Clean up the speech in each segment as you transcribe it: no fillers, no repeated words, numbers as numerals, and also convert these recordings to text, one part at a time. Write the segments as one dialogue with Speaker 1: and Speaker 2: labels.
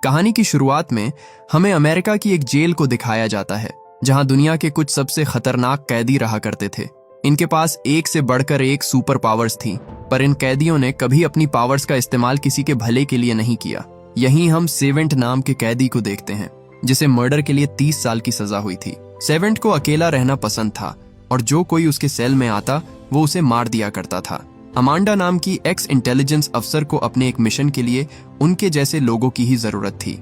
Speaker 1: कहानी की शुरुआत में हमें अमेरिका की एक जेल को दिखाया जाता है, जहां दुनिया के कुछ सबसे खतरनाक कैदी रहा करते थे। इनके पास एक से बढ़कर एक सुपर पावर्स थी, पर इन कैदियों ने कभी अपनी पावर्स का इस्तेमाल किसी के भले के लिए नहीं किया। यहीं हम सेवेंट नाम के कैदी को देखते हैं, जिसे मर्डर के लिए 30 साल की सजा हुई थी। सेवेंट को अकेला रहना पसंद था और जो कोई उसके सेल में आता वो उसे मार दिया करता था। अमांडा नाम की एक्स इंटेलिजेंस अफसर को अपने एक मिशन के लिए उनके जैसे लोगों की ही जरूरत थी।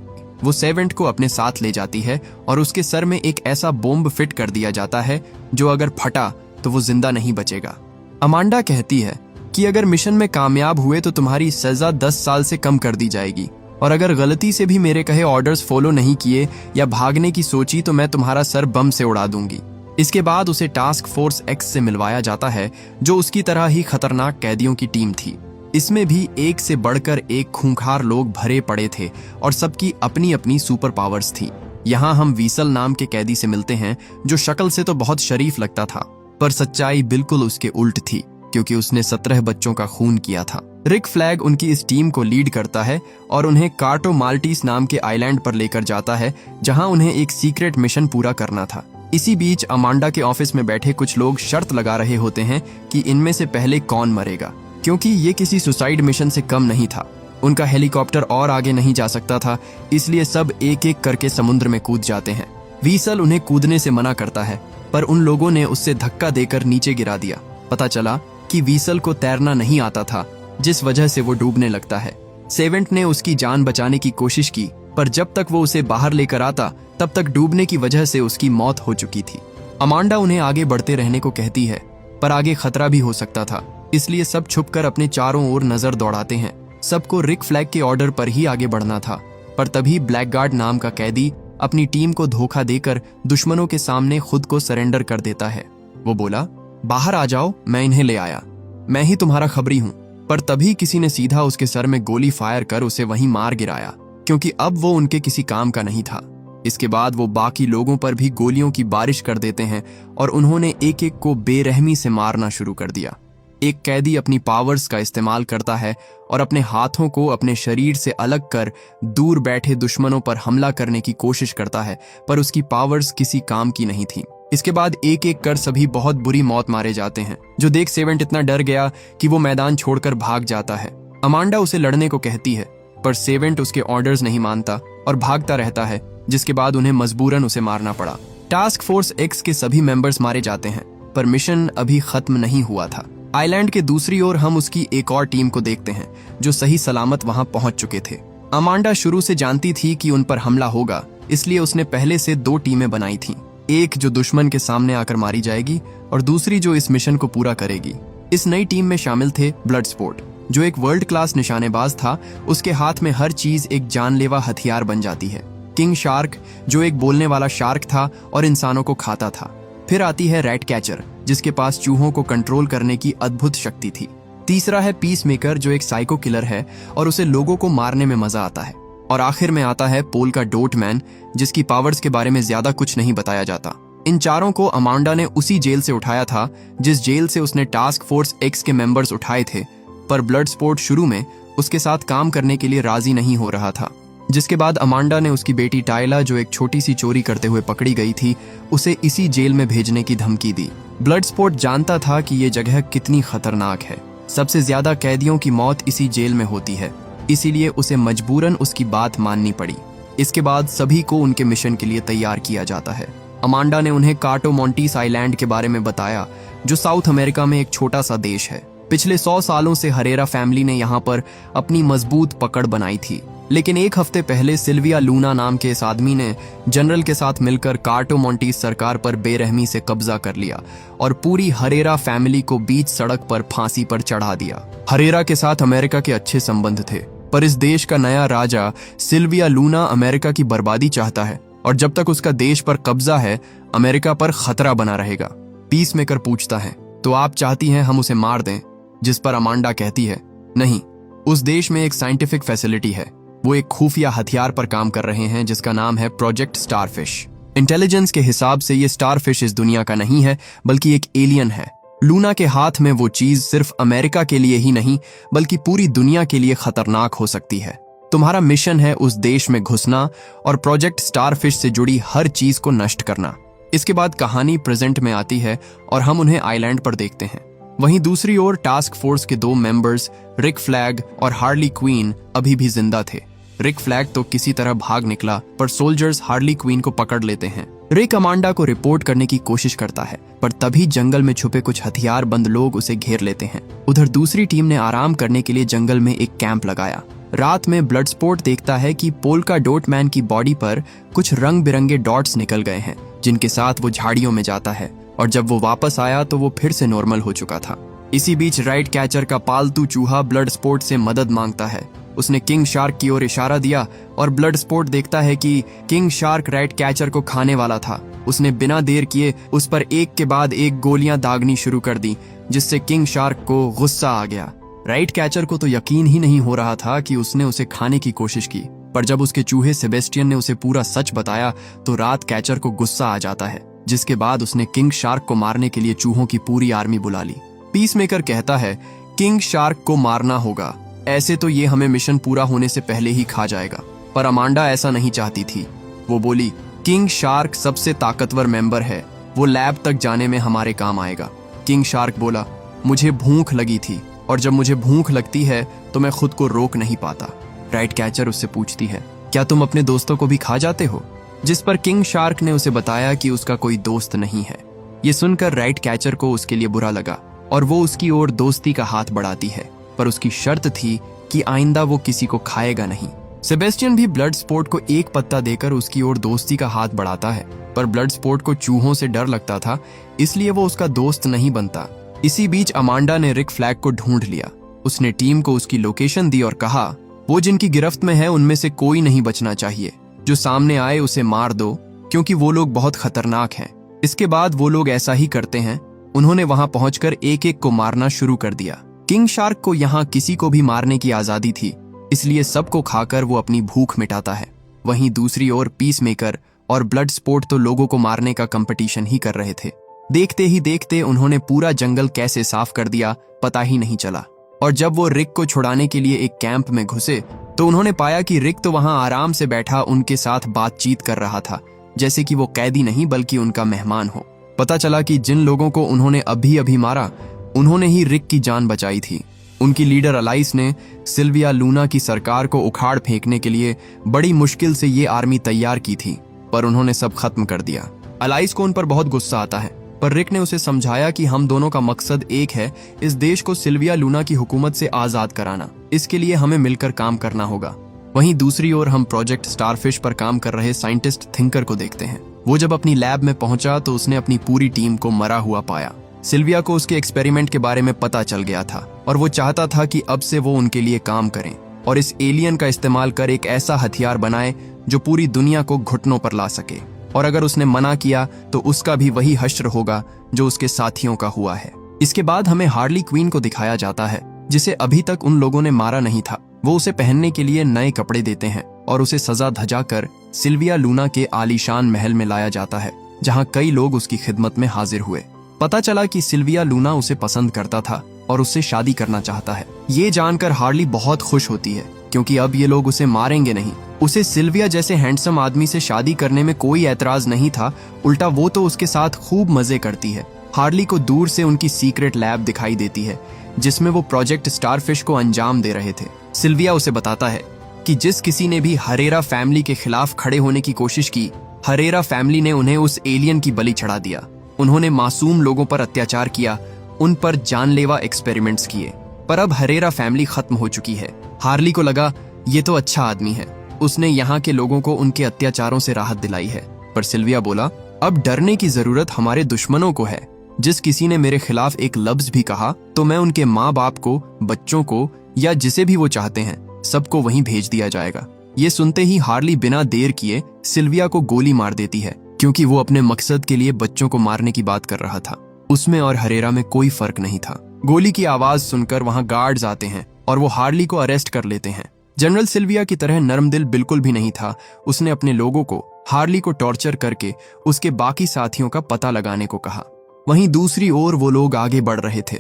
Speaker 1: वो सेवेंट को अपने साथ ले जाती है और उसके सर में एक ऐसा बॉम्ब फिट कर दिया जाता है जो अगर फटा तो वो जिंदा नहीं बचेगा। अमांडा कहती है कि अगर मिशन में कामयाब हुए तो तुम्हारी सजा 10 साल से कम कर दी जाएगी, और अगर गलती से भी मेरे कहे ऑर्डर्स फॉलो नहीं किए या भागने की सोची तो मैं तुम्हारा सर बम से उड़ा दूंगी। इसके बाद उसे टास्क फोर्स एक्स से मिलवाया जाता है, जो उसकी तरह ही खतरनाक कैदियों की टीम थी। इसमें भी एक से बढ़कर एक खूंखार लोग भरे पड़े थे और सबकी अपनी अपनी सुपर पावर्स थी। यहाँ हम वीसल नाम के कैदी से मिलते हैं, जो शक्ल से तो बहुत शरीफ लगता था, पर सच्चाई बिल्कुल उसके उल्ट थी, क्योंकि उसने 17 बच्चों का खून किया था। रिक फ्लैग उनकी इस टीम को लीड करता है और उन्हें कार्टो माल्टीस नाम के आइलैंड पर लेकर जाता है, जहां उन्हें एक सीक्रेट मिशन पूरा करना था। इसी बीच अमांडा के ऑफिस में बैठे कुछ लोग शर्त लगा रहे होते हैं कि इनमें से पहले कौन मरेगा, क्योंकि ये किसी सुसाइड मिशन से कम नहीं था। उनका हेलीकॉप्टर और आगे नहीं जा सकता था, इसलिए सब एक एक करके समुद्र में कूद जाते हैं। वीसल उन्हें कूदने से मना करता है, पर उन लोगों ने उससे धक्का देकर नीचे गिरा दिया। पता चला कि वीसल को तैरना नहीं आता था, जिस वजह से वो डूबने लगता है। सेवेंट ने उसकी जान बचाने की कोशिश की, पर जब तक वो उसे बाहर लेकर आता तब तक डूबने की वजह से उसकी मौत हो चुकी थी। अमांडा उन्हें आगे बढ़ते रहने को कहती है, पर आगे खतरा भी हो सकता था, इसलिए सब छुपकर अपने चारों ओर नजर दौड़ाते हैं। सबको रिक फ्लैग के ऑर्डर पर ही आगे बढ़ना था, पर तभी ब्लैकगार्ड नाम का कैदी अपनी टीम को धोखा देकर दुश्मनों के सामने खुद को सरेंडर कर देता है। वो बोला, बाहर आ जाओ, मैं इन्हें ले आया, मैं ही तुम्हारा खबरी हूँ। पर तभी किसी ने सीधा उसके सर में गोली फायर कर उसे वहीं मार गिराया, क्योंकि अब वो उनके किसी काम का नहीं था। इसके बाद वो बाकी लोगों पर भी गोलियों की बारिश कर देते हैं और उन्होंने एक एक को बेरहमी से मारना शुरू कर दिया। एक कैदी अपनी पावर्स का इस्तेमाल करता है और अपने हाथों को अपने शरीर से अलग कर दूर बैठे दुश्मनों पर हमला करने की कोशिश करता है, पर उसकी पावर्स किसी काम की नहीं थी। इसके बाद एक एक कर सभी बहुत बुरी मौत मारे जाते हैं, जो देख सेवेंट इतना डर गया कि वो मैदान छोड़कर भाग जाता है। अमांडा उसे लड़ने को कहती है, पर सेवेंट उसके ऑर्डर्स नहीं मानता और भागता रहता है, जिसके बाद उन्हें मजबूरन उसे मारना पड़ा। टास्क फोर्स एक्स के सभी मेंबर्स मारे जाते हैं, पर मिशन अभी खत्म नहीं हुआ था। आइलैंड के दूसरी ओर हम उसकी एक और टीम को देखते हैं, जो सही सलामत वहां पहुंच चुके थे। अमांडा शुरू से जानती थी कि उन पर हमला होगा, इसलिए उसने पहले से 2 टीमें बनाई थीं, एक जो दुश्मन के सामने आकर मारी जाएगी और दूसरी जो इस मिशन को पूरा करेगी। इस नई टीम में शामिल थे ब्लडस्पोर्ट, जो एक वर्ल्ड क्लास निशानेबाज था। उसके हाथ में हर चीज एक जानलेवा हथियार बन जाती है। किंग शार्क, जो एक बोलने वाला शार्क था और इंसानों को खाता था। फिर आती है रैट कैचर, जिसके पास चूहों को कंट्रोल करने की अद्भुत शक्ति थी। तीसरा है पीस मेकर, जो एक साइको किलर है और उसे लोगों को मारने में मजा आता है। और आखिर में आता है पोल का डोट मैन, जिसकी पावर्स के बारे में ज्यादा कुछ नहीं बताया जाता। इन चारों को अमांडा ने उसी जेल से उठाया था जिस जेल से उसने टास्क फोर्स एक्स के मेंबर्स उठाए थे, पर ब्लडस्पोर्ट शुरू में उसके साथ काम करने के लिए राजी नहीं हो रहा था। जिसके बाद अमांडा ने उसकी बेटी टायला, जो एक छोटी सी चोरी करते हुए पकड़ी गई थी, उसे इसी जेल में भेजने की धमकी दी। ब्लडस्पोर्ट जानता था कि ये जगह कितनी खतरनाक है। सबसे ज्यादा कैदियों की मौत इसी जेल में होती है, इसीलिए उसे मजबूरन उसकी बात माननी पड़ी। इसके बाद सभी को उनके मिशन के लिए तैयार किया जाता है। अमांडा ने उन्हें कार्टो माल्टीस आइलैंड के बारे में बताया, जो साउथ अमेरिका में एक छोटा सा देश है। पिछले 100 सालों से हरेरा फैमिली ने यहाँ पर अपनी मजबूत पकड़ बनाई थी, लेकिन एक हफ्ते पहले सिल्विया लूना नाम के इस आदमी ने जनरल के साथ मिलकर कार्टो माल्टीस सरकार पर बेरहमी से कब्जा कर लिया और पूरी हरेरा फैमिली को बीच सड़क पर फांसी पर चढ़ा दिया। हरेरा के साथ अमेरिका के अच्छे संबंध थे, पर इस देश का नया राजा सिल्विया लूना अमेरिका की बर्बादी चाहता है, और जब तक उसका देश पर कब्जा है अमेरिका पर खतरा बना रहेगा। पीस मेकर पूछता है, तो आप चाहती हैं हम उसे मार दें? जिस पर अमांडा कहती है, नहीं, उस देश में एक साइंटिफिक फैसिलिटी है, वो एक खुफिया हथियार पर काम कर रहे हैं जिसका नाम है प्रोजेक्ट स्टारफिश। इंटेलिजेंस के हिसाब से ये स्टारफिश इस दुनिया का नहीं है, बल्कि एक एलियन है। लूना के हाथ में वो चीज सिर्फ अमेरिका के लिए ही नहीं बल्कि पूरी दुनिया के लिए खतरनाक हो सकती है। तुम्हारा मिशन है उस देश में घुसना और प्रोजेक्ट स्टारफिश से जुड़ी हर चीज को नष्ट करना। इसके बाद कहानी प्रेजेंट में आती है और हम उन्हें आइलैंड पर देखते हैं। वहीं दूसरी ओर टास्क फोर्स के 2 मेंबर्स रिक फ्लैग और हार्ली क्वीन अभी भी जिंदा थे। रिक फ्लैग तो किसी तरह भाग निकला, पर सोल्जर्स हार्ली क्वीन को पकड़ लेते हैं। रिक अमांडा को रिपोर्ट करने की कोशिश करता है, पर तभी जंगल में छुपे कुछ हथियारबंद लोग उसे घेर लेते हैं। उधर दूसरी टीम ने आराम करने के लिए जंगल में एक कैंप लगाया। रात में ब्लड स्पोर्ट देखता है कि पोल्का डॉट मैन की बॉडी पर कुछ रंग बिरंगे डॉट्स निकल गए हैं, जिनके साथ वो झाड़ियों में जाता है, और जब वो वापस आया तो वो फिर से नॉर्मल हो चुका था। इसी बीच राइट कैचर का पालतू चूहा ब्लड स्पोर्ट से मदद मांगता है। उसने किंग शार्क की ओर इशारा दिया और ब्लड स्पोर्ट देखता है कि किंग शार्क राइट कैचर को खाने वाला था। उसने बिना देर किए उस पर एक के बाद एक गोलियां दागनी शुरू कर दी, जिससे किंग शार्क को गुस्सा आ गया। राइट कैचर को तो यकीन ही नहीं हो रहा था कि उसने उसे खाने की कोशिश की, पर जब उसके चूहे सेबेस्टियन ने उसे पूरा सच बताया तो रात कैचर को गुस्सा आ जाता है, जिसके बाद उसने किंग शार्क को मारने के लिए चूहों की पूरी आर्मी बुला ली। पीसमेकर कहता है किंग शार्क को मारना होगा, ऐसे तो ये हमें मिशन पूरा होने से पहले ही खा जाएगा। पर अमांडा ऐसा नहीं चाहती थी। वो बोली किंग शार्क सबसे ताकतवर मेंबर है, वो लैब तक जाने में हमारे काम आएगा। किंग शार्क बोला मुझे भूख लगी थी, और जब मुझे भूख लगती है तो मैं खुद को रोक नहीं पाता। राइट कैचर उससे पूछती है क्या तुम अपने दोस्तों को भी खा जाते हो, जिस पर किंग शार्क ने उसे बताया कि उसका कोई दोस्त नहीं है। ये सुनकर राइट कैचर को उसके लिए बुरा लगा और वो उसकी ओर दोस्ती का हाथ बढ़ाती है, पर उसकी शर्त थी कि आइंदा वो किसी को खाएगा नहीं। सेबेस्टियन भी ब्लड स्पोर्ट को एक पत्ता देकर उसकी ओर दोस्ती का हाथ बढ़ाता है, पर ब्लड स्पोर्ट को चूहों से डर लगता था, इसलिए वो उसका दोस्त नहीं बनता। इसी बीच अमांडा ने रिक फ्लैग को ढूंढ लिया। उसने टीम को उसकी लोकेशन दी और कहा वो जिनकी गिरफ्त में है उनमें से कोई नहीं बचना चाहिए, जो सामने आए उसे मार दो, क्योंकि वो लोग बहुत खतरनाक हैं। इसके बाद वो लोग ऐसा ही करते हैं। उन्होंने वहां पहुंचकर एक एक को मारना शुरू कर दिया। किंग शार्क को यहाँ किसी को भी मारने की आजादी थी, इसलिए सबको खाकर वो अपनी भूख मिटाता है। वहीं दूसरी ओर पीसमेकर और ब्लड स्पोर्ट तो लोगों को मारने का कंपटीशन ही कर रहे थे। देखते ही देखते उन्होंने पूरा जंगल कैसे साफ कर दिया पता ही नहीं चला। और जब वो रिक को छुड़ाने के लिए एक कैंप में घुसे तो उन्होंने पाया कि रिक तो वहां आराम से बैठा उनके साथ बातचीत कर रहा था, जैसे कि वो कैदी नहीं बल्कि उनका मेहमान हो। पता चला कि जिन लोगों को उन्होंने अभी अभी मारा उन्होंने ही रिक की जान बचाई थी। उनकी लीडर अलाइस ने सिल्विया लूना की सरकार को उखाड़ फेंकने के लिए बड़ी मुश्किल से ये आर्मी तैयार की थी, पर उन्होंने सब खत्म कर दिया। अलाइस को उन पर बहुत गुस्सा आता है, पर रिक ने उसे समझाया कि हम दोनों का मकसद एक है, इस देश को सिल्विया लूना की हुकूमत से आजाद कराना। इसके लिए हमें मिलकर काम करना होगा। वहीं दूसरी ओर हम प्रोजेक्ट स्टारफिश पर काम कर रहे साइंटिस्ट थिंकर को देखते हैं। वो जब अपनी लैब में पहुंचा तो उसने अपनी पूरी टीम को मरा हुआ पाया। सिल्विया को उसके एक्सपेरिमेंट के बारे में पता चल गया था और वो चाहता था कि अब से वो उनके लिए काम करें और इस एलियन का इस्तेमाल कर एक ऐसा हथियार बनाए जो पूरी दुनिया को घुटनों पर ला सके। और अगर उसने मना किया तो उसका भी वही हश्र होगा जो उसके साथियों का हुआ है। इसके बाद हमें हार्ली क्वीन को दिखाया जाता है, जिसे अभी तक उन लोगों ने मारा नहीं था। वो उसे पहनने के लिए नए कपड़े देते हैं और उसे सजा धजा कर सिल्विया लूना के आलीशान महल में लाया जाता है, जहां कई लोग उसकी खिदमत में हाजिर हुए। पता चला कि सिल्विया लूना उसे पसंद करता था और उससे शादी करना चाहता है। ये जानकर हार्ली बहुत खुश होती है, क्योंकि अब ये लोग उसे मारेंगे नहीं। उसे सिल्विया जैसे हैंडसम आदमी से शादी करने में कोई ऐतराज नहीं था, उल्टा वो तो उसके साथ खूब मजे करती है। हार्ली को दूर से उनकी सीक्रेट लैब दिखाई देती है, जिसमें वो प्रोजेक्ट स्टारफिश को अंजाम दे रहे थे। सिल्विया उसे बताता है कि जिस किसी ने भी हरेरा फैमिली के खिलाफ खड़े होने की कोशिश की, हरेरा फैमिली ने उन्हें उस एलियन की बलि चढ़ा दिया। उन्होंने मासूम लोगों पर अत्याचार किया, उन पर जानलेवा एक्सपेरिमेंट्स किए, पर अब हरेरा फैमिली खत्म हो चुकी है। हार्ली को लगा ये तो अच्छा आदमी है, उसने यहाँ के लोगों को उनके अत्याचारों से राहत दिलाई है। पर सिल्विया बोला अब डरने की जरूरत हमारे दुश्मनों को है। जिस किसी ने मेरे खिलाफ एक लफ्ज भी कहा तो मैं उनके माँ बाप को, बच्चों को या जिसे भी वो चाहते हैं सबको वहीं भेज दिया जाएगा। ये सुनते ही हार्ली बिना देर किए सिल्विया को गोली मार देती है, क्योंकि वो अपने मकसद के लिए बच्चों को मारने की बात कर रहा था। उसमें और हरेरा में कोई फर्क नहीं था। गोली की आवाज सुनकर वहां गार्ड्स आते हैं और वो हार्ली को अरेस्ट कर लेते हैं। जनरल सिल्विया की तरह नरम दिल बिल्कुल भी नहीं था। उसने अपने लोगों को हार्ली को टॉर्चर करके उसके बाकी साथियों का पता लगाने को कहा। वहीं दूसरी ओर वो लोग आगे बढ़ रहे थे।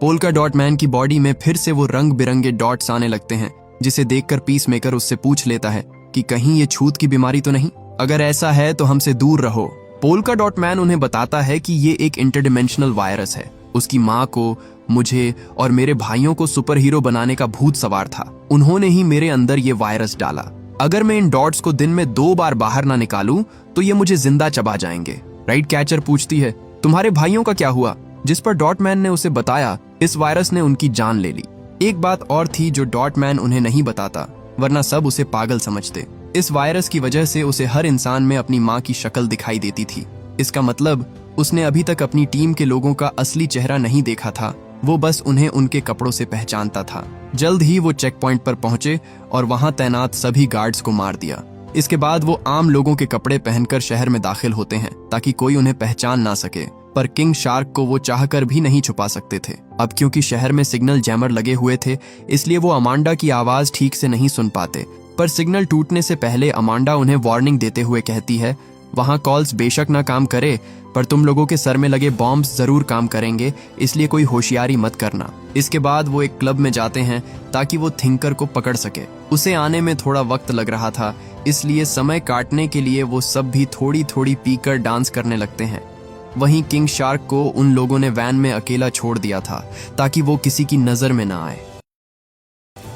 Speaker 1: पोल्का डॉट मैन की बॉडी में फिर से वो रंग बिरंगे डॉट्स आने लगते हैं, जिसे देखकर पीसमेकर उससे पूछ लेता है कि कहीं ये छूत की बीमारी तो नहीं, अगर ऐसा है तो हमसे दूर रहो। पोल्का डॉट मैन उन्हें बताता है कि ये एक इंटरडिमेंशनल वायरस है। उसकी माँ को, मुझे और मेरे भाइयों को सुपर हीरो बनाने का भूत सवार था। उन्होंने ही मेरे अंदर ये वायरस डाला। अगर मैं इन डॉट्स को दिन में 2 बार बाहर ना निकालूं तो ये मुझे जिंदा चबा जाएंगे। राइट कैचर पूछती है, तुम्हारे भाइयों का क्या हुआ? जिस पर डॉटमैन ने उसे बताया इस वायरस ने उनकी जान ले ली। एक बात और थी जो डॉटमैन उन्हें नहीं बताता, वरना सब उसे पागल समझते। इस वायरस की वजह से उसे हर इंसान में अपनी माँ की शक्ल दिखाई देती थी। इसका मतलब उसने अभी तक अपनी टीम के लोगों का असली चेहरा नहीं देखा था, वो बस उन्हें उनके कपड़ों से पहचानता था। जल्द ही वो चेक पॉइंट पर पहुंचे और वहां तैनात सभी गार्ड्स को मार दिया। इसके बाद वो आम लोगों के कपड़े पहनकर शहर में दाखिल होते हैं ताकि कोई उन्हें पहचान ना सके, पर किंग शार्क को वो चाहकर भी नहीं छुपा सकते थे। अब क्योंकि शहर में सिग्नल जैमर लगे हुए थे, इसलिए वो अमांडा की आवाज ठीक से नहीं सुन पाते। पर सिग्नल टूटने से पहले अमांडा उन्हें वार्निंग देते हुए कहती है, वहां कॉल्स बेशक ना काम करे, पर तुम लोगों के सर में लगे बॉम्ब्स जरूर काम करेंगे, इसलिए कोई होशियारी मत करना। इसके बाद वो एक क्लब में जाते हैं ताकि वो थिंकर को पकड़ सके। उसे आने में थोड़ा वक्त लग रहा था, इसलिए समय काटने के लिए वो सब भी थोड़ी थोड़ी पीकर डांस करने लगते हैं। वहीं किंग शार्क को उन लोगों ने वैन में अकेला छोड़ दिया था ताकि वो किसी की नजर में ना आए।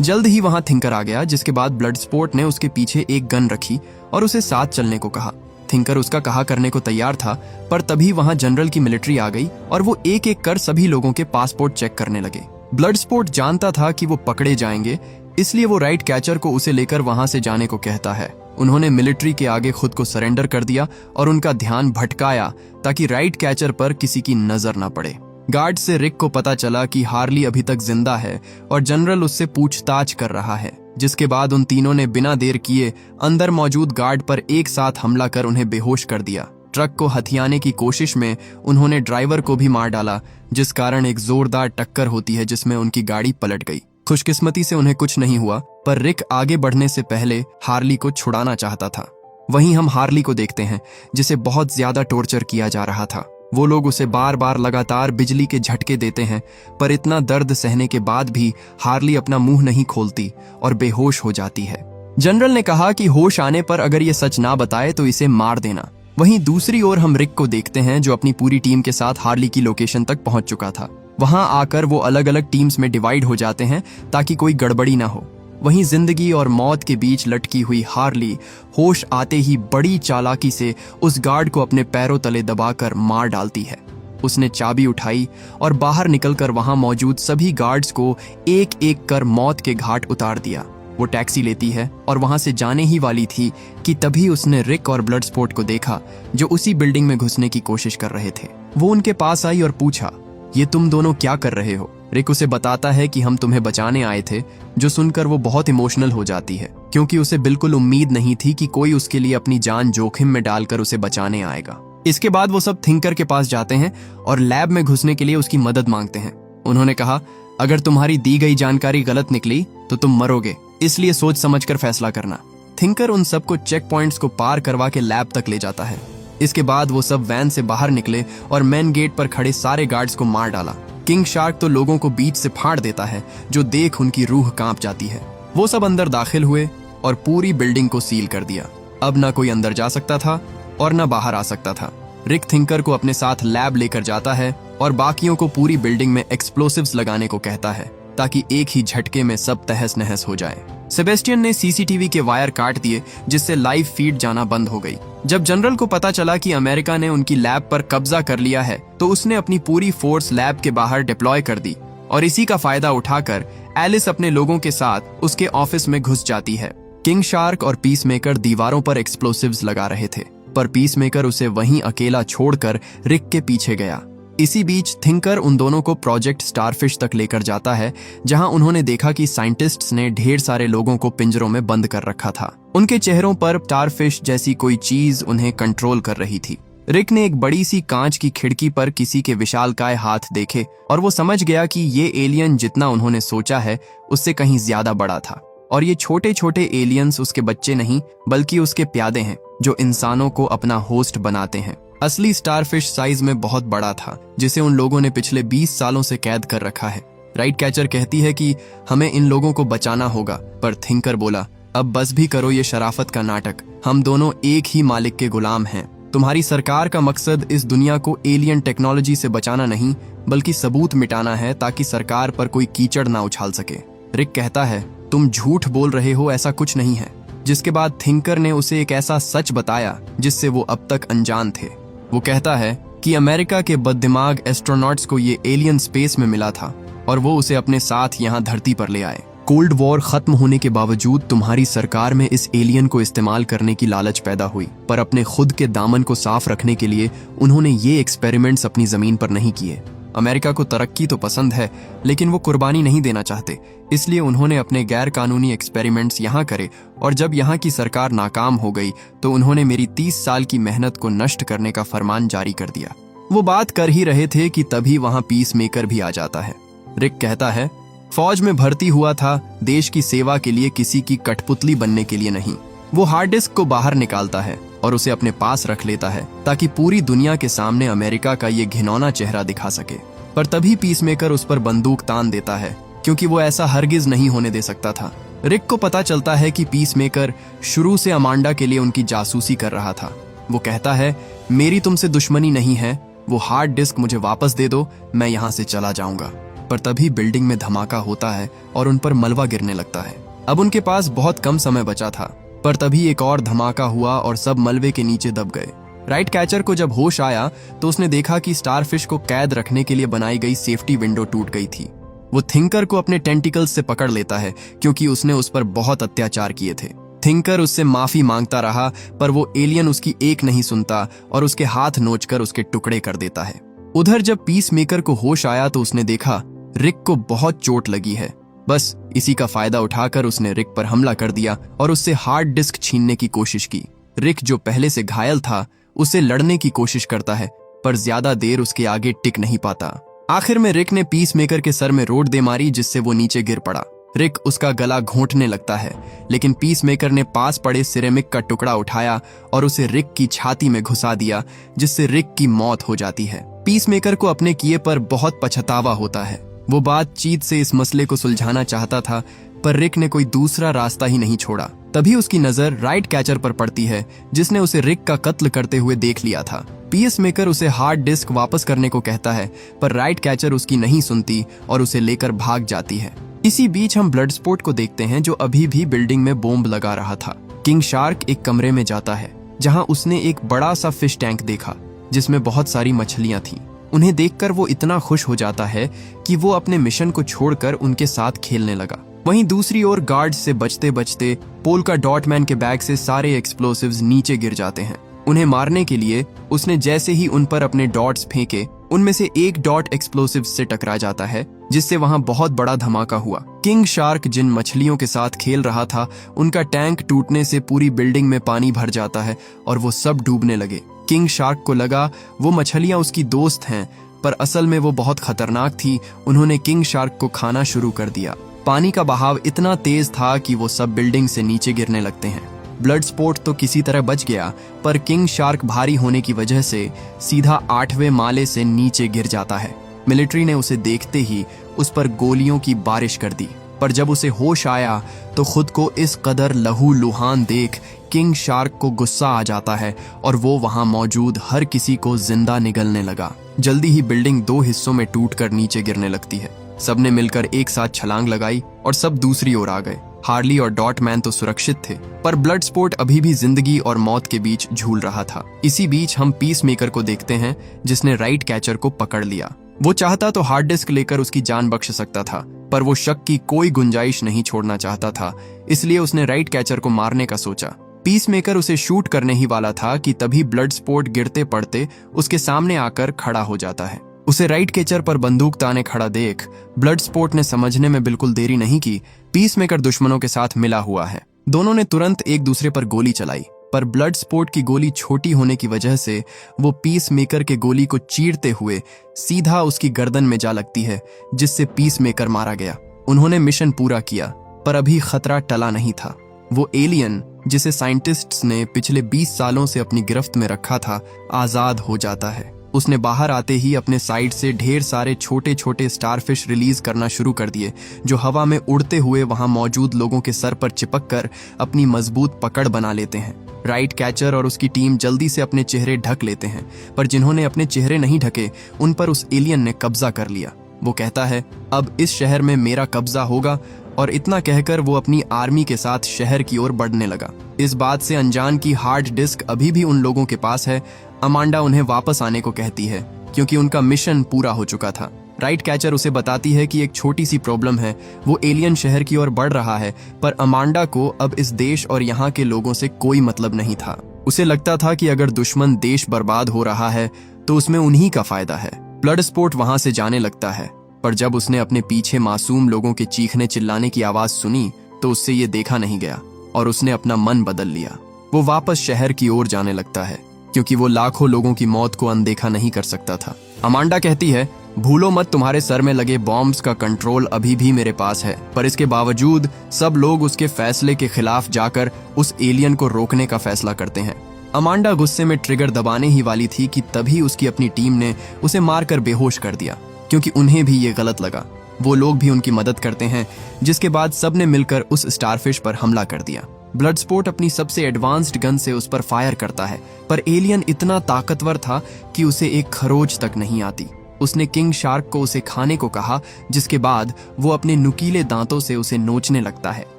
Speaker 1: जल्द ही वहां थिंकर आ गया, जिसके बाद ब्लडस्पोर्ट ने उसके पीछे एक गन रखी और उसे साथ चलने को कहा। थिंकर उसका कहा करने को तैयार था, पर तभी वहां जनरल की मिलिट्री आ गई और वो एक एक कर सभी लोगों के पासपोर्ट चेक करने लगे। ब्लडस्पोर्ट जानता था कि वो पकड़े जाएंगे, इसलिए वो राइट कैचर को उसे लेकर वहां से जाने को कहता है। उन्होंने मिलिट्री के आगे खुद को सरेंडर कर दिया और उनका ध्यान भटकाया ताकि राइट कैचर पर किसी की नजर न पड़े। गार्ड से रिक को पता चला कि हार्ली अभी तक जिंदा है और जनरल उससे पूछताछ कर रहा है, जिसके बाद उन तीनों ने बिना देर किए अंदर मौजूद गार्ड पर एक साथ हमला कर उन्हें बेहोश कर दिया। ट्रक को हथियाने की कोशिश में उन्होंने ड्राइवर को भी मार डाला, जिस कारण एक जोरदार टक्कर होती है जिसमें उनकी गाड़ी पलट गई। खुशकिस्मती से उन्हें कुछ नहीं हुआ, पर रिक आगे बढ़ने से पहले हार्ली को छुड़ाना चाहता था। वहीं हम हार्ली को देखते हैं, जिसे बहुत ज्यादा टॉर्चर किया जा रहा था। वो लोग उसे बार बार लगातार बिजली के झटके देते हैं, पर इतना दर्द सहने के बाद भी हार्ली अपना मुंह नहीं खोलती और बेहोश हो जाती है। जनरल ने कहा कि होश आने पर अगर ये सच ना बताए तो इसे मार देना। वहीं दूसरी ओर हम रिक को देखते हैं, जो अपनी पूरी टीम के साथ हार्ली की लोकेशन तक पहुंच चुका था। वहां आकर वो अलग अलग टीम्स में डिवाइड हो जाते हैं ताकि कोई गड़बड़ी ना हो। वहीं जिंदगी और मौत के बीच लटकी हुई हार्ली होश आते ही बड़ी चालाकी से उस गार्ड को अपने पैरों तले दबाकर मार डालती है। उसने चाबी उठाई और बाहर निकलकर वहां मौजूद सभी गार्ड्स को एक एक कर मौत के घाट उतार दिया। वो टैक्सी लेती है और वहां से जाने ही वाली थी कि तभी उसने रिक और ब्लडस्पोर्ट को देखा, जो उसी बिल्डिंग में घुसने की कोशिश कर रहे थे। वो उनके पास आई और पूछा, ये तुम दोनों क्या कर रहे हो? रिक उसे बताता है कि हम तुम्हें बचाने आए थे, जो सुनकर वो बहुत इमोशनल हो जाती है, क्योंकि उसे बिल्कुल उम्मीद नहीं थी कि कोई उसके लिए अपनी जान जोखिम में डालकर उसे बचाने आएगा। इसके बाद वो सब थिंकर के पास जाते हैं और लैब में घुसने के लिए उसकी मदद मांगते हैं। उन्होंने कहा, अगर तुम्हारी दी गई जानकारी गलत निकली तो तुम मरोगे, इसलिए सोच समझकर फैसला करना। थिंकर उन सबको चेक पॉइंट्स को पार करवा के लैब तक ले जाता है। इसके बाद वो सब वैन से बाहर निकले और मेन गेट पर खड़े सारे गार्ड्स को मार डाला। किंग शार्क तो लोगों को बीच से फाड़ देता है, जो देख उनकी रूह कांप जाती है। वो सब अंदर दाखिल हुए और पूरी बिल्डिंग को सील कर दिया। अब ना कोई अंदर जा सकता था और ना बाहर आ सकता था। रिक थिंकर को अपने साथ लैब लेकर जाता है और बाकियों को पूरी बिल्डिंग में एक्सप्लोसिव्स लगाने को कहता है, ताकि एक ही झटके में सब तहस नहस हो जाए। सेबेस्टियन ने सीसीटीवी के वायर काट दिए, जिससे लाइव फीड जाना बंद हो गई। जब जनरल को पता चला कि अमेरिका ने उनकी लैब पर कब्जा कर लिया है, तो उसने अपनी पूरी फोर्स लैब के बाहर डिप्लॉय कर दी और इसी का फायदा उठाकर एलिस अपने लोगों के साथ उसके ऑफिस में घुस जाती है। किंग शार्क और पीसमेकर दीवारों पर एक्सप्लोसिव्स लगा रहे थे, पर पीसमेकर उसे वहीं अकेला छोड़कर रिक के पीछे गया। इसी बीच थिंकर उन दोनों को प्रोजेक्ट स्टारफिश तक लेकर जाता है, जहां उन्होंने देखा कि साइंटिस्ट्स ने ढेर सारे लोगों को पिंजरों में बंद कर रखा था। उनके चेहरों पर स्टारफिश जैसी कोई चीज उन्हें कंट्रोल कर रही थी। रिक ने एक बड़ी सी कांच की खिड़की पर किसी के विशालकाय हाथ देखे और वो समझ गया कि ये एलियन जितना उन्होंने सोचा है उससे कहीं ज्यादा बड़ा था, और ये छोटे छोटे एलियंस उसके बच्चे नहीं बल्कि उसके प्यादे हैं, जो इंसानों को अपना होस्ट बनाते हैं। असली स्टारफिश साइज में बहुत बड़ा था, जिसे उन लोगों ने पिछले 20 सालों से कैद कर रखा है। राइट कैचर कहती है कि हमें इन लोगों को बचाना होगा, पर थिंकर बोला, अब बस भी करो ये शराफत का नाटक, हम दोनों एक ही मालिक के गुलाम हैं। तुम्हारी सरकार का मकसद इस दुनिया को एलियन टेक्नोलॉजी से बचाना नहीं, बल्कि सबूत मिटाना है ताकि सरकार पर कोई कीचड़ ना उछाल सके। रिक कहता है, तुम झूठ बोल रहे हो, ऐसा कुछ नहीं है। जिसके बाद थिंकर ने उसे एक ऐसा सच बताया जिससे वो अब तक अनजान थे। वो कहता है कि अमेरिका के बददिमाग एस्ट्रोनॉट्स को ये एलियन स्पेस में मिला था और वो उसे अपने साथ यहाँ धरती पर ले आए। कोल्ड वॉर खत्म होने के बावजूद तुम्हारी सरकार में इस एलियन को इस्तेमाल करने की लालच पैदा हुई, पर अपने खुद के दामन को साफ रखने के लिए उन्होंने ये एक्सपेरिमेंट्स अपनी जमीन पर नहीं किए। अमेरिका को तरक्की तो पसंद है, लेकिन वो कुर्बानी नहीं देना चाहते, इसलिए उन्होंने अपने गैर कानूनी एक्सपेरिमेंट्स यहाँ करे, और जब यहाँ की सरकार नाकाम हो गई तो उन्होंने मेरी 30 साल की मेहनत को नष्ट करने का फरमान जारी कर दिया। वो बात कर ही रहे थे कि तभी वहाँ पीस मेकर भी आ जाता है। रिक कहता है, फौज में भर्ती हुआ था देश की सेवा के लिए, किसी की कठपुतली बनने के लिए नहीं। वो हार्ड डिस्क को बाहर निकालता है और उसे अपने पास रख लेता है ताकि पूरी दुनिया के सामने अमेरिका का ये घिनौना चेहरा दिखा सके। पर तभी पीसमेकर उस पर बंदूक तान देता है, क्योंकि वो ऐसा हरगिज नहीं होने दे सकता था। रिक को पता चलता है कि पीसमेकर शुरू से अमांडा के लिए उनकी जासूसी कर रहा था। वो कहता है, मेरी तुमसे दुश्मनी नहीं है, वो हार्ड डिस्क मुझे वापस दे दो, मैं यहाँ से चला जाऊंगा। पर तभी बिल्डिंग में धमाका होता है और उन पर मलबा गिरने लगता है। अब उनके पास बहुत कम समय बचा था, पर तभी एक और धमाका हुआ और सब मलबे के नीचे दब गए। राइट कैचर को जब होश आया तो उसने देखा कि स्टारफिश को कैद रखने के लिए बनाई गई सेफ्टी विंडो टूट गई थी। वो थिंकर को अपने टेंटिकल्स से पकड़ लेता है, क्योंकि उसने उस पर बहुत अत्याचार किए थे। थिंकर उससे माफी मांगता रहा, पर वो एलियन उसकी एक नहीं सुनता और उसके हाथ नोचकर उसके टुकड़े कर देता है। उधर जब पीस मेकर को होश आया तो उसने देखा रिक को बहुत चोट लगी है। बस इसी का फायदा उठाकर उसने रिक पर हमला कर दिया और उससे हार्ड डिस्क छीनने की कोशिश की। रिक जो पहले से घायल था उसे लड़ने की कोशिश करता है, पर ज्यादा देर उसके आगे टिक नहीं पाता। आखिर में रिक ने पीस मेकर के सर में रोड दे मारी, जिससे वो नीचे गिर पड़ा। रिक उसका गला घोंटने लगता है, लेकिन पीस मेकर ने पास पड़े सिरेमिक का टुकड़ा उठाया और उसे रिक की छाती में घुसा दिया, जिससे रिक की मौत हो जाती है। पीस मेकर को अपने किए पर बहुत पछतावा होता है। वो बातचीत से इस मसले को सुलझाना चाहता था, पर रिक ने कोई दूसरा रास्ता ही नहीं छोड़ा। तभी उसकी नजर राइट कैचर पर पड़ती है, जिसने उसे रिक का कत्ल करते हुए देख लिया था। पीस मेकर उसे हार्ड डिस्क वापस करने को कहता है, पर राइट कैचर उसकी नहीं सुनती और उसे लेकर भाग जाती है। इसी बीच हम ब्लड स्पोर्ट को देखते हैं, जो अभी भी बिल्डिंग में बॉम्ब लगा रहा था। किंग शार्क एक कमरे में जाता है, जहां उसने एक बड़ा सा फिश टैंक देखा जिसमें बहुत सारी मछलियां थीं। उन्हें देखकर वो इतना खुश हो जाता है कि वो अपने मिशन को छोड़कर उनके साथ खेलने लगा। वहीं दूसरी ओर गार्ड्स से बचते बचते पोल्का डॉट मैन के बैग से सारे एक्सप्लोसिव्स नीचे गिर जाते हैं। उन्हें मारने के लिए उसने जैसे ही उन पर अपने डॉट्स फेंके, उनमें से एक डॉट एक्सप्लोसिव से टकरा जाता है, जिससे वहां बहुत बड़ा धमाका हुआ। किंग शार्क जिन मछलियों के साथ खेल रहा था, उनका टैंक टूटने से पूरी बिल्डिंग में पानी भर जाता है और वो सब डूबने लगे। किंग शार्क को लगा वो मछलियां उसकी दोस्त हैं, पर असल में वो बहुत खतरनाक थी। उन्होंने किंग शार्क को खाना शुरू कर दिया। पानी का बहाव इतना तेज था कि वो सब बिल्डिंग से नीचे गिरने लगते हैं। ब्लड स्पोर्ट तो किसी तरह बच गया, पर किंग शार्क भारी होने की वजह से सीधा 8वें माले से नीचे गिर जाता है। मिलिट्री ने उसे देखते ही उस पर गोलियों की बारिश कर दी, पर जब उसे होश आया तो खुद को इस कदर लहूलुहान देख किंग शार्क को गुस्सा आ जाता है और वो वहां मौजूद हर किसी को जिंदा निगलने लगा। जल्दी ही बिल्डिंग 2 हिस्सों में टूटकर नीचे गिरने लगती है। सबने मिलकर एक साथ छलांग लगाई और सब दूसरी ओर आ गए। हार्ली और डॉट मैन तो सुरक्षित थे, पर ब्लड स्पोर्ट अभी भी जिंदगी और मौत के बीच झूल रहा था। इसी बीच हम पीस मेकर को देखते हैं, जिसने राइट कैचर को पकड़ लिया। वो चाहता तो हार्ड डिस्क लेकर उसकी जान बख्श सकता था, पर वो शक की कोई गुंजाइश नहीं छोड़ना चाहता था, इसलिए उसने राइट कैचर को मारने का सोचा। पीस मेकर उसे शूट करने ही वाला था कि तभी ब्लड स्पोर्ट गिरते पड़ते उसके सामने आकर खड़ा हो जाता है। उसे राइट कैचर पर बंदूक ताने खड़ा देख ब्लड स्पोर्ट ने समझने में बिल्कुल देरी नहीं की, पीस मेकर दुश्मनों के साथ मिला हुआ है। दोनों ने तुरंत एक दूसरे पर गोली चलाई, पर ब्लड स्पोर्ट की गोली छोटी होने की वजह से वो पीस मेकर के गोली को चीरते हुए सीधा उसकी गर्दन में जा लगती है, जिससे पीस मेकर मारा गया। उन्होंने मिशन पूरा किया, पर अभी खतरा टला नहीं था। वो एलियन जिसे साइंटिस्ट्स ने पिछले 20 सालों से अपनी गिरफ्त में रखा था, आजाद हो जाता है। उसने बाहर आते ही अपने साइड से ढेर सारे छोटे छोटे स्टारफिश रिलीज करना शुरू कर दिए, जो हवा में उड़ते हुए वहां मौजूद लोगों के सर पर चिपक कर अपनी मजबूत पकड़ बना लेते हैं। राइट कैचर और उसकी टीम जल्दी से अपने चेहरे ढक लेते हैं, पर जिन्होंने अपने चेहरे नहीं ढके उन पर उस एलियन ने कब्जा कर लिया। वो कहता है, अब इस शहर में मेरा कब्जा होगा, और इतना कहकर वो अपनी आर्मी के साथ शहर की ओर बढ़ने लगा। इस बात से अनजान की हार्ड डिस्क अभी भी उन लोगों के पास है। अमांडा उन्हें वापस आने को कहती है क्योंकि उनका मिशन पूरा हो चुका था। राइट कैचर उसे बताती है कि एक छोटी सी प्रॉब्लम है, वो एलियन शहर की ओर बढ़ रहा है, पर अमांडा को अब इस देश और यहाँ के लोगों से कोई मतलब नहीं था। उसे लगता था कि अगर दुश्मन देश बर्बाद हो रहा है तो उसमें उन्हीं का फायदा है। ब्लड स्पोर्ट वहां से जाने लगता है, पर जब उसने अपने पीछे मासूम लोगों के चीखने चिल्लाने की आवाज सुनी तो उससे ये देखा नहीं गया और उसने अपना मन बदल लिया। वो वापस शहर की ओर जाने लगता है क्योंकि वो लाखों लोगों की मौत को अनदेखा नहीं कर सकता था। अमांडा कहती है, भूलो मत, तुम्हारे सर में लगे बॉम्ब्स का कंट्रोल अभी भी मेरे पास है। पर इसके बावजूद सब लोग उसके फैसले के खिलाफ जाकर उस एलियन को रोकने का फैसला करते हैं। अमांडा गुस्से में ट्रिगर दबाने ही वाली थी कि तभी उसकी अपनी टीम ने उसे मारकर बेहोश कर दिया, क्योंकि उन्हें भी ये गलत लगा। वो लोग भी उनकी मदद करते हैं, जिसके बाद सबने मिलकर उस स्टारफिश पर हमला कर दिया। ब्लड स्पोर्ट अपनी सबसे एडवांस्ड गन से उस पर फायर करता है, पर एलियन इतना ताकतवर था कि उसे एक खरोच तक नहीं आती। उसने किंग शार्क को उसे खाने को कहा, जिसके बाद वो अपने नुकीले दांतों से उसे नोचने लगता है।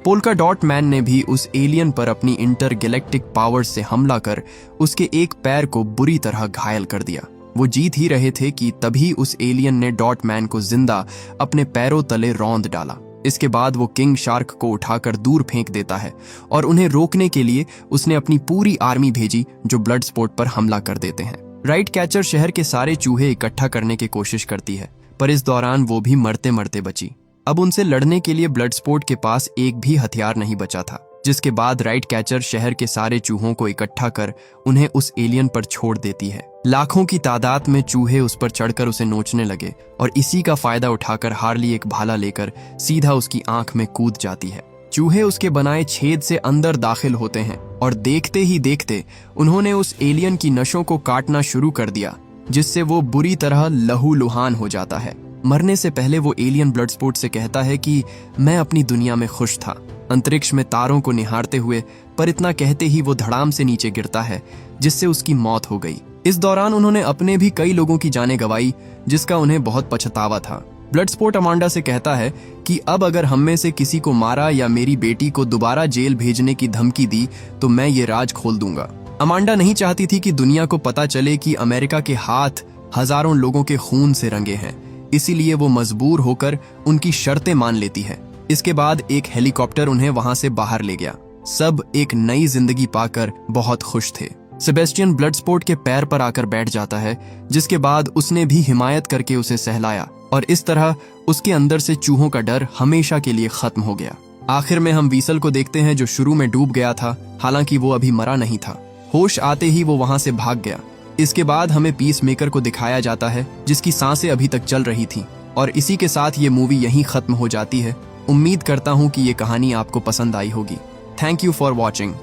Speaker 1: पोल्का डॉट मैन ने भी उस एलियन पर अपनी इंटरगैलेक्टिक पावर्स से हमला कर उसके एक पैर को बुरी तरह घायल कर दिया। वो जीत ही रहे थे कि तभी उस एलियन ने डॉट मैन को जिंदा अपने पैरों तले रौंद डाला। इसके बाद वो किंग शार्क को उठाकर दूर फेंक देता है और उन्हें रोकने के लिए उसने अपनी पूरी आर्मी भेजी, जो ब्लड स्पोर्ट पर हमला कर देते हैं। राइट कैचर शहर के सारे चूहे इकट्ठा करने की कोशिश करती है, पर इस दौरान वो भी मरते मरते बची। अब उनसे लड़ने के लिए ब्लड स्पोर्ट के पास एक भी हथियार नहीं बचा था, जिसके बाद राइट कैचर शहर के सारे चूहों को इकट्ठा कर उन्हें उस एलियन पर छोड़ देती है। लाखों की तादाद में चूहे उस पर चढ़कर उसे नोचने लगे और इसी का फायदा उठाकर हार्ली एक भाला लेकर सीधा उसकी आंख में कूद जाती है। चूहे उसके बनाए छेद से अंदर दाखिल होते हैं और देखते ही देखते उन्होंने उस एलियन की नसों को काटना शुरू कर दिया, जिससे वो बुरी तरह लहूलुहान हो जाता है। मरने से पहले वो एलियन ब्लड स्पोर्ट से कहता है कि मैं अपनी दुनिया में खुश था, अंतरिक्ष में तारों को निहारते हुए, पर इतना कहते ही वो धड़ाम से नीचे गिरता है, जिससे उसकी मौत हो गई। इस दौरान उन्होंने अपने भी कई लोगों की जानें गंवाई, जिसका उन्हें बहुत पछतावा था। ब्लड स्पोर्ट अमांडा से कहता है कि अब अगर हम में से किसी को मारा या मेरी बेटी को दोबारा जेल भेजने की धमकी दी तो मैं ये राज खोल दूंगा। अमांडा नहीं चाहती थी कि दुनिया को पता चले कि अमेरिका के हाथ हजारों लोगों के खून से रंगे हैं, इसीलिए वो मजबूर होकर उनकी शर्तें मान लेती है। इसके बाद एक हेलीकॉप्टर उन्हें वहां से बाहर ले गया। सब एक नई जिंदगी पाकर बहुत खुश थे। सेबेस्टियन ब्लड स्पोर्ट के पैर पर आकर बैठ जाता है, जिसके बाद उसने भी हिमायत करके उसे सहलाया और इस तरह उसके अंदर से चूहों का डर हमेशा के लिए खत्म हो गया। आखिर में हम वीसल को देखते हैं, जो शुरू में डूब गया था, हालांकि वो अभी मरा नहीं था। होश आते ही वो वहां से भाग गया। इसके बाद हमें पीस मेकर को दिखाया जाता है, जिसकी सांसें अभी तक चल रही थी, और इसी के साथ ये मूवी यहीं खत्म हो जाती है। उम्मीद करता हूँ कि ये कहानी आपको पसंद आई होगी। Thank you for watching.